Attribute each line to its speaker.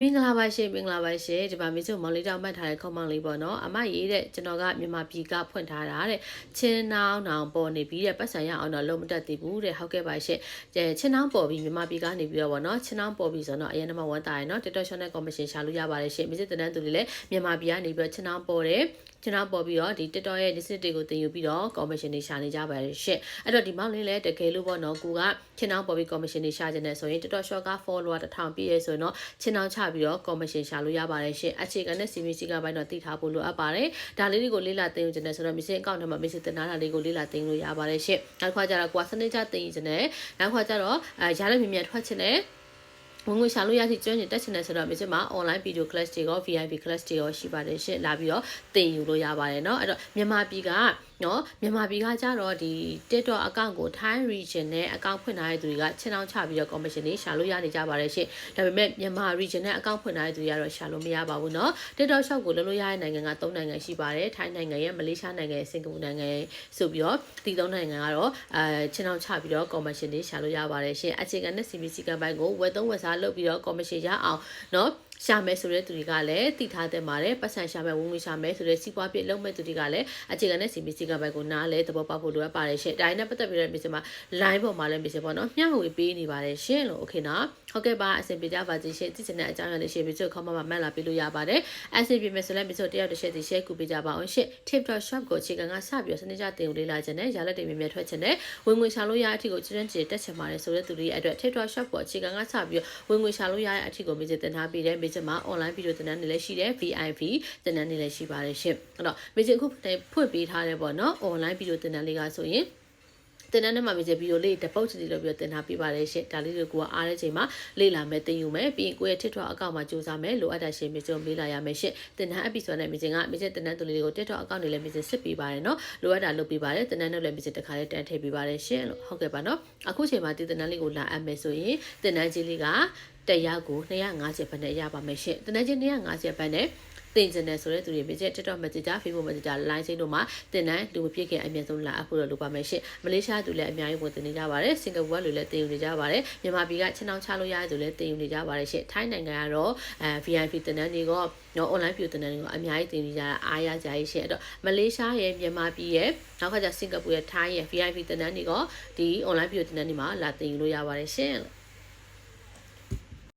Speaker 1: မင်္ဂလာပါရှင်ဒီမှာမိစုမောင်လေးတောင်မှတ်ထားတဲ့ခေါင်းမောင်လေးပေါ့နော်အမရေးတဲ့ကျွန်တော်ကမြန်မာပြည်ကဖွင့်ထားတာတဲ့ချင်းနှောင်းတောင်ပေါ်နေပြီးတဲ့ပတ်စံရအောင်တော့လုံးမတက်သေးဘူးတဲ့ဟုတ်ကဲ့ပါရှင်ချင်းနှောင်းပေါ်ပြီးမြန်မာပြည်ကနေပြီးတော့ပေါ့နော်ချင်းနှောင်းပေါ်ပြီးဆိုတော့အရင်ကမှဝန်တာရယ်နော် TikTok Channel Commission ရှာလို့ရပါတယ်ရှင်မိစုတန်းသူတွေလည်းမြန်မာပြည်ကနေပြီးတော့ချင်းနှောင်းပေါ်တယ်ကျွန်တော်ပေါ်ပြီးတော့ဒီ TikTok ရဲ့ list တွေကိုတင်ယူပြီးတော့ commission တွေရှာနေကြပါတယ်ရှင့်အဲ့တော့ဒီမောင်လေးလည်းတကယ်လို့ပေါ့နော်ကိုကချင်းနှောင်းပေါ်ပြီး commission တွေရှာခြင်းနဲ့ဆိုရင် TikTok short က follower 1000ပြည့်ရဲဆိုရင်တော့ချင်းနှောင်းချပြီးတော့ commission ရှာလို့ရပါတယ်ရှင့်အခြေခံနဲ့ CMC ကပိုင်းတော့တည်ထားဖို့လိုအပ်ပါတယ်ဒါလေးတွေကိုလေးလာတင်ယူခြင်းနဲ့ဆိုတော့ mission account ထဲမှာ mission တင်ထားတာလေးကိုလေးလာတင်လို့ရပါတယ်ရှင့်နောက်တစ်ခါကျတော့ကိုကစနစ်ချတင်ယူခြင်းနဲ့နောက်တစ်ခါကျတော့ရတဲ့မြင်ထွက်ခြင်းနဲ့ဝင်ငွေရှာလို့ရသည့်ကျွမ်းကျင်တက်ချင်တဲ့ဆိုတော့မြစ်မှာ online video class တွေရော VIP class တွေရောရှိပါတယ်ရှင့်လာပြီးတော့တင်ယူလို့ရပါတယ်เนาะအဲ့တော့မြန်မာပြည်ကနော်မြန်မာပြည်ကကြတော့ဒီ TikTok account ကို Thai region နဲ့ account ဖွင့်ထားတဲ့သူတွေကချင်းအောင်ချပြီးတော့ commission တွေရှာလို့ရနေကြပါတယ်ရှင့်ဒါပေမဲ့မြန်မာ region နဲ့ account ဖွင့်ထားတဲ့သူတွေကတော့ရှာလို့မရပါဘူးเนาะ TikTok shop ကိုလုပ်လို့ရတဲ့နိုင်ငံက3နိုင်ငံရှိပါတယ်ထိုင်းနိုင်ငံရဲ့မလေးရှားနိုင်ငံရဲ့စင်ကာပူနိုင်ငံရဲ့ဆိုပြီးတော့ဒီ3နိုင်ငံကတော့ချင်းအောင်ချပြီးတော့ commission တွေရှာလို့ရပါတယ်ရှင့်အခြေခံနဲ့ CBC ကပိုင်းကိုဝယ်3ဝယ်စားလုပ်ပြီးတော့ commission ရအောင်เนาะရှာမယ်ဆိုတဲ့သူတွေကလည်းတည်ထားတဲ့မှာပတ်စံရှာမယ်ဝင်ငွေရှာမယ်ဆိုတဲ့စီးပွားပြလုံးမဲ့သူတွေကလည်းအခြေခံနဲ့ CBC ကဘက်ကိုနားလဲသဘောပေါက်ဖို့လိုအပ်ပါတယ်ရှင့်။ဒါနဲ့ပတ်သက်ပြီးတော့မြစ်မှာ line ပေါ်မှာလည်းမြစ်ပေါ့နော်မျှဝေပေးနေပါတယ်ရှင့်လို့ okay နော်ဟုတ်ကဲ့ပါအဆင်ပြေကြပါစေရှင့်သိချင်တဲ့အကြောင်းအရာလေးရှင်းပြီးတော့ခေါင်းမှာမှတ်လာပေးလို့ရပါတယ်အဆင်ပြေမယ်ဆိုလည်းမြစ်တို့တယောက်တစ်ချက်စီ share ကူပေးကြပါအောင်ရှင့် TikTok shop ကိုအခြေခံကစပြီးတော့စနစ်ကျတင်ဦးလေးလာခြင်းနဲ့ရလက်တွေမြင်မြထွက်ခြင်းနဲ့ဝင်ငွေရှာလို့ရအထီကိုကျွန်းကျတက်ချင်ပါတယ်ဆိုတဲ့သူတွေအတွက် TikTok shop ကိုအခြေခံကစပြီးတော့ဝင်ငွေရှာလို့ရတဲ့အထီကိုမြစ်တင်ထားပေးတယ်မြစ်မှာ online video တင်နန်းတွေလည်းရှိတယ် VIP တင်နန်းတွေလည်းရှိပါတယ်ရှင့်အဲ့တော့မြစ်အခုဖွင့်ပေးထားတယ်ပေါ့နော် online video တင်နန်းလေးကဆိုရင်တင်တဲ့မှာမြင်ဗီဒီယိုလေးတပုတ်ချီလို့ပြီးတော့တင်ထားပြပါတယ်ရှင့်ဒါလေးတွေကိုအားတဲ့ချိန်မှာလေ့လာမယ်တင်ယူမယ်ပြီးရင်ကိုယ့်ရဲ့ TikTok အကောင့်မှာစူးစမ်းမယ်လိုအပ်တဲ့ရှင်မြင်ကြုံမေးလာရမယ်ရှင့်တင်တဲ့ episode နဲ့မြင်ကမြင်တင်တဲ့သူလေးတွေကို TikTok အကောင့်တွေလည်းမြင်စစ်ပေးပါတယ်နော်လိုအပ်တာလုပ်ပေးပါတယ်တင်တဲ့နဲ့လည်းမြင်တခါလေးတန်းထည့်ပေးပါတယ်ရှင့်လို့ဟုတ်ကဲ့ပါနော်အခုချိန်မှာတင်တဲ့လေးကိုလာအပ်မယ်ဆိုရင်တင်တဲ့ကြီးလေးကတရားကို250ဘတ်နဲ့ရပါမယ်ရှင့်တင်တဲ့ကြီး250ဘတ်နဲ့တင်ကျင်တယ်ဆိုတဲ့သူတွေမြင် TikTok Messenger Facebook Messenger line စိတ်တို့မှာတင်တဲ့လူမပြည့်ခင်အမြဲဆုံးလာအပ်ဖို့လုပ်ပါမယ်ရှင့်မလေးရှားသူလည်းအများကြီးဝင်တင်နေကြပါတယ်စင်ကာပူကလူလည်းတင်ယူနေကြပါတယ်မြန်မာပြည်ကချင်းအောင်ချလို့ရတဲ့သူလည်းတင်ယူနေကြပါတယ်ရှင့်ထိုင်းနိုင်ငံကတော့VIP တင်တဲ့တွေကနော် online ပြတင်တဲ့တွေကအများကြီးတင်နေကြတာအားရကြရေးရှင့်အဲ့တော့မလေးရှားရဲ့မြန်မာပြည်ရဲ့နောက်ခါကျစင်ကာပူရဲ့ထိုင်းရဲ့ VIP တင်တဲ့တွေကဒီ online ပြတင်တဲ့တွေမှာလာတင်ယူလို့ရပါတယ်ရှင့်